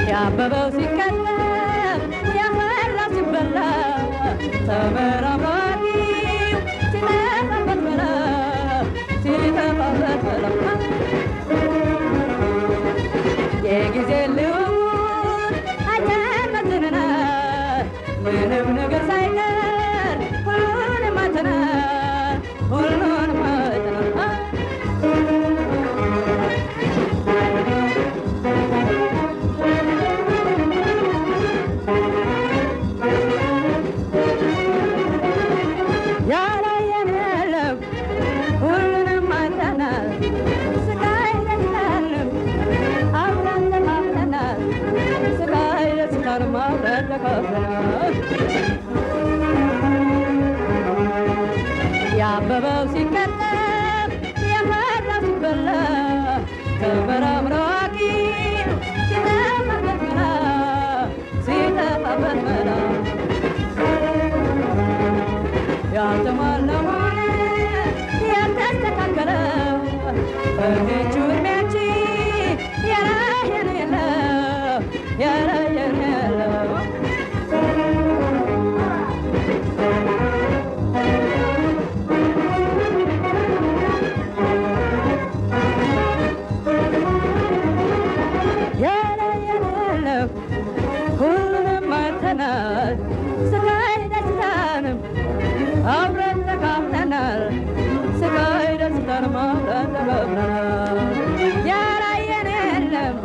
ያበበው ሲከተብ ያፈራው ሲበላ ተመራማሪው ሲጠፋበት በላ ሲጠፋበት በላ የጊዜ ልውውጥ አጨመትንና ምንም ነገር ሳይቀር ሁሉንም አይተናል ሁሉንም አይተናል ያበበው ሲከተብ ያፈራው ሲበላ ተመራምረው አዋቂው ሲጠፋበት መላ ሲጠፋበት መላ ያልተሟላ ሆነ ያልተስተካከለ በእጁ እድሜያችን ያላየን የለም ያላየን የለም ሁሉንም አይተናል ስቃይ ደስታንም አብረን ተካፍለናል ስቃይ ደስታንም አብረን ተካፍለናል ያላየን የለም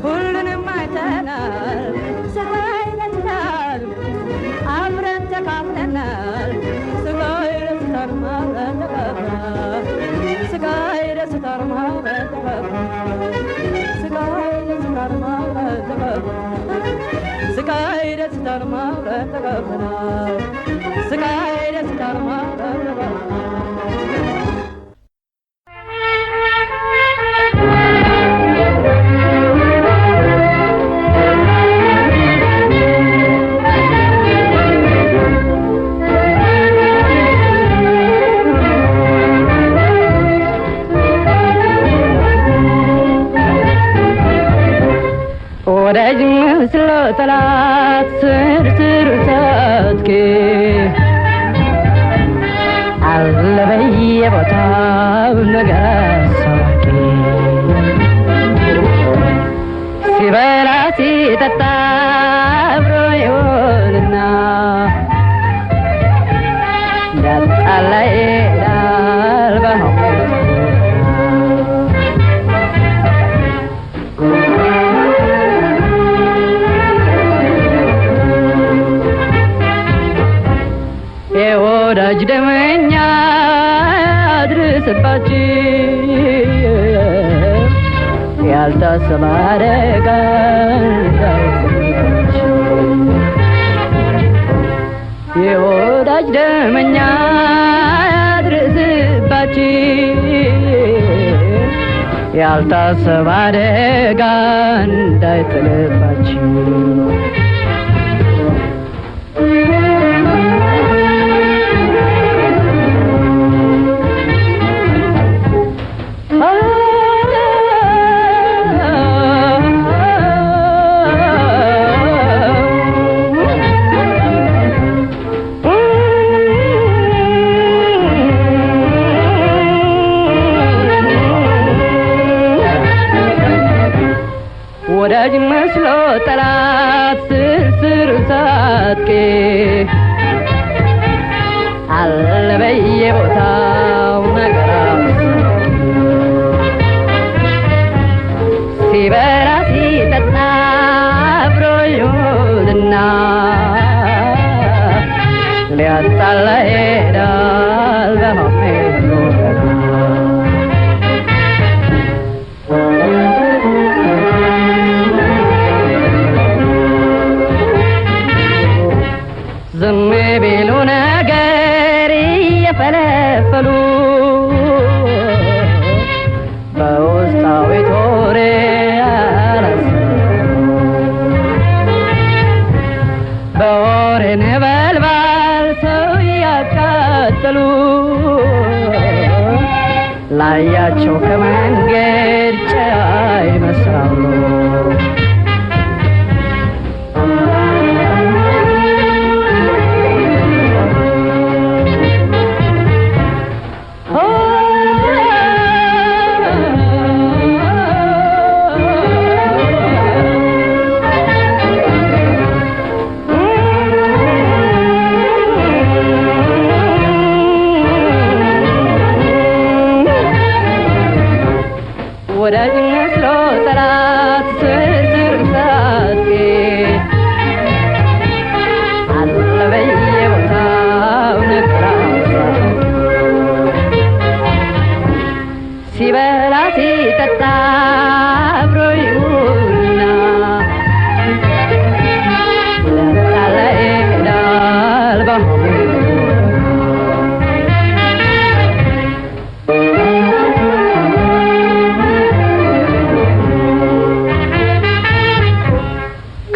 ሁሉንም አይተናል ስቃይ ደስታንም አብረን ተካፍለናል ስቃይ ደስታንም አብረን ተካፍለናል ስቃይ ደስታንም አብረን ተካፍለናል ስቃይ ደስታንም አብረን ተካፍለናል ስቃይ ደስታንም አብረን ተካፍለናል ስቃይ ደስታንም አብረን ተካፍለናል ወዳጅ መስሎ ጠላት ስር ታጥቄ አለ በየቦታው ነገር ሰዋቂ ሲበላ ሲጠጣ አብሮ ይውልና እንዳጣላ ይሄዳል በሆነ የወዳጅ ደመኛ አድርስባችሁ ያልታሰበ አደጋ እንዳይደርስባችሁ የወዳጅ ደመኛ አድርስባችሁ ያልታሰበ አደጋ እንዳይጥልባችሁ ወዳጅ መስሎ ጠላት ስርስር ሳትቄ አለ በየቦታው ነገር ሲበላ ሲጠጣ አብሮ ይውልና ሊያጣላ ሄዳል በሐሜት ዝም ቢሉ ነገር እየፈለፈሉ በውስጣዊ ቶሬ በወሬ ነበልባል ሰው እያቃጠሉ ላያቸው ከመንገድ ጨያ ይመስላሉ። ወዳጅ መስሎ ጠላት ስርስር ሳትቄ አለ በየቦታው ንቅራሳ ሲበላ ሲጠጣ አብሮ ይውልና ሊያጣላ ይሄዳል በሐሜት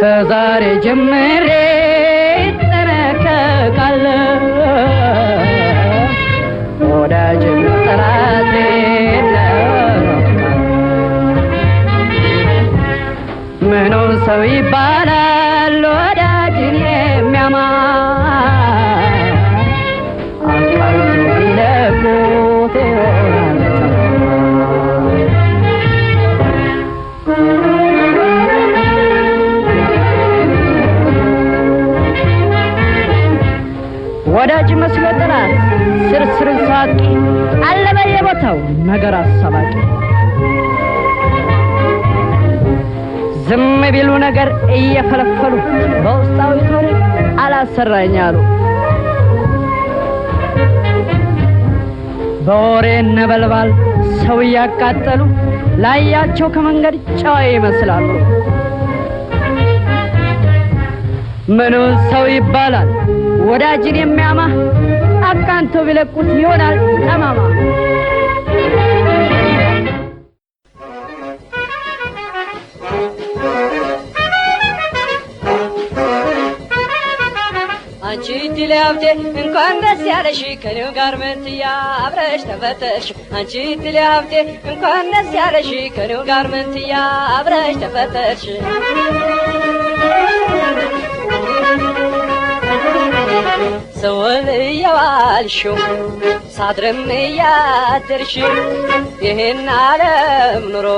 ከዛሬ ጀምሬ እጠነቀቃለሁ ወዳጅም ጠላቴን ምኑን ሰው ይባላል ወዳጅን የሚያማ አቃንቶ ቢለቁት ይሆናል ወዳጅ መስሎ ጠላት ስርስር ሳትቄ አለ በየቦታው ነገር አሳባቂ ዝም ቢሉ ነገር እየፈለፈሉ በውስጣዊ ቶሬ አላሰራኝ አሉ። በወሬ ነበልባል ሰው እያቃጠሉ ላያቸው ከመንገድ ጨዋ ይመስላሉ። ምኑን ሰው ይባላል ወዳጅን የሚያማ አቃንቶ ቢለቁት ይሆናል ጠማማ። አንቺ ድል ሀብቴ እንኳን ደስ ያለሽ ከኔው ጋር መንትያ አብረሽ ተፈተሽ። አንቺ ድል ሀብቴ እንኳን ደስ ያለሽ ከኔው ጋር መንትያ አብረሽ ተፈተሽ። ሰውን እየዋልሽው ሳድርም እያደርሽ ይህን ዓለም ኑሮ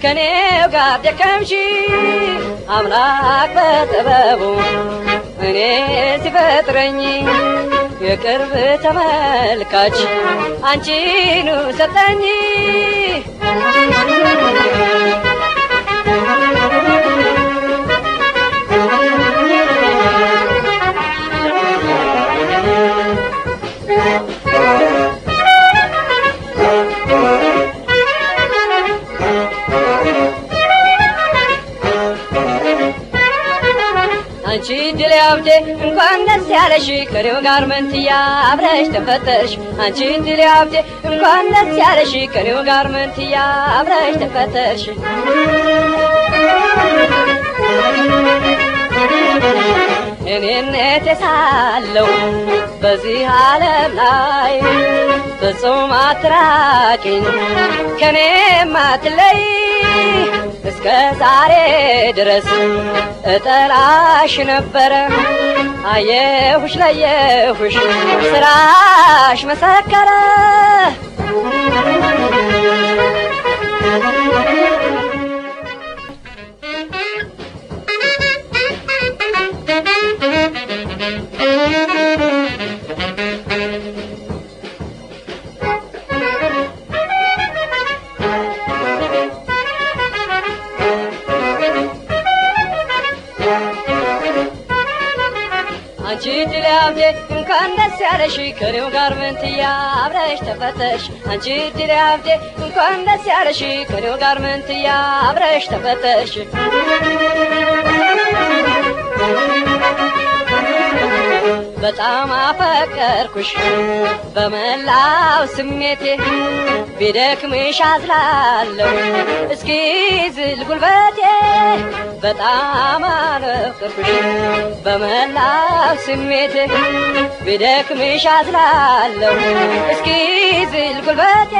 ከኔው ጋር ደከምሽ። አምላክ በጥበቡ እኔ ሲፈጥረኝ የቅርብ ተመልካች አንቺኑ ሰጠኝ። አንቺ ድል ሀብቴ እንኳን ደስ ያለሽ ከኔው ጋር መንትያ አብረሽ ተፈተሽ። አንቺ ድል ሀብቴ እንኳን ደስ ያለሽ ከኔው ጋር መንትያ አብረሽ ተፈተሽ። እኔነቴ ሳለሁ በዚህ ዓለም ላይ ፍጹም አትራቂኝ ከኔም አትለይ። እስከ ዛሬ ድረስ እጠላሽ ነበረ አየሁሽ ለየሁሽ ስራሽ መሰከረ። እንኳን ደስ ያለሽ ከኔው ጋር መንትያ አብረሽ ተፈተሽ አንቺ እድሌ ሀብቴ እንኳን ደስ ያለሽ ከኔው ጋር መንትያ አብረሽ ተፈተሽ በጣም አፈቀርኩሽ በመላው ስሜቴ ቢደክምሽ አዝላለሁ እስኪ ዝል ጉልበቴ በጣም አፈቀርኩሽ በመላው ስሜቴ ቢደክምሽ አዝላለሁ እስኪ ዝል ጉልበቴ